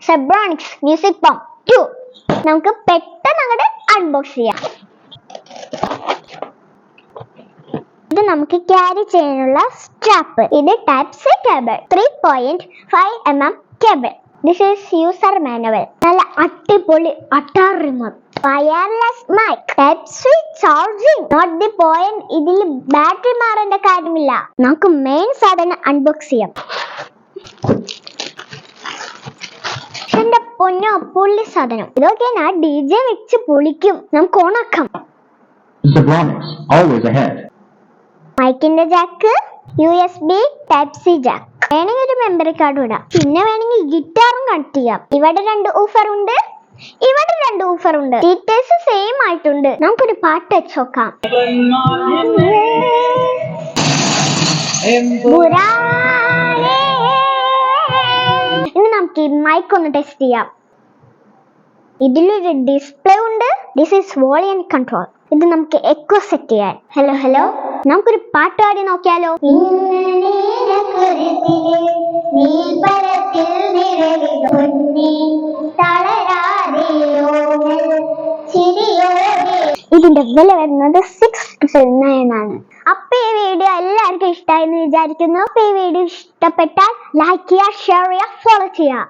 Zebronics music ബം 2. നമുക്ക് പെട്ടെന്ന് അങ്ങോട്ട് അൺബോക്സ് ചെയ്യാം. ഇത് നമുക്ക് ക്യാരി ചെയ്യാനുള്ള സ്ട്രാപ്പ്. ഇത് type C cable 3.5 mm cable. This is user manual. നല്ല അടിപൊളി അട്ടാർ remote. Wireless mic. Type C charging. Note the point. ഇതിൽ ബാറ്ററി മാറേണ്ട കാര്യമില്ല. നമുക്ക് മെയിൻ സാധനം അൺബോക്സ് ചെയ്യാം. എന്റെ പൊന്നോ പൊള്ളി സാധനം. ഇതൊക്കെ ഞാൻ DJ വെച്ച് പൊളിക്കും. നമുക്ക് ഓണാക്കാം. Zebronics, always ahead. മൈക്കിന്റെ jack, USB type C jack. വേണമെങ്കിൽ ഒരു മെമ്മറി കാർഡ് ഇടാം. പിന്നെ വേണമെങ്കിൽ ഗിറ്റാറും കണക്ട് ചെയ്യാം. ഇവിടെ 2 ഊഫർ ഉണ്ട്, ഇവിടെ 2 ഊഫർ ഉണ്ട്. ഡീറ്റെയിൽസ് സെയിം ആയിട്ടുണ്ട്. നമുക്കൊരു പാട്ട് വെച്ച് നോക്കാം. ഇനി നമുക്ക് ഈ മൈക്ക് ഒന്ന് ടെസ്റ്റ് ചെയ്യാം. ഇതിലൊരു ഡിസ്പ്ലേ ഉണ്ട്. This is volume control. ഇത് നമുക്ക് എക്കോ സെറ്റ് ചെയ്യാൻ. ഹലോ ഹലോ, നമുക്കൊരു പാട്ട് പാടി നോക്കിയാലോ? ഇതിന്റെ വില വരുന്നത് 699 ആണ്. അപ്പൊ ഈ വീഡിയോ എല്ലാവർക്കും ഇഷ്ടമായി എന്ന് വിചാരിക്കുന്നു. അപ്പൊ ഈ വീഡിയോ ഇഷ്ടപ്പെട്ടാൽ ലൈക്ക് ചെയ്യുക, ഷെയർ ചെയ്യുക, ഫോളോ ചെയ്യുക.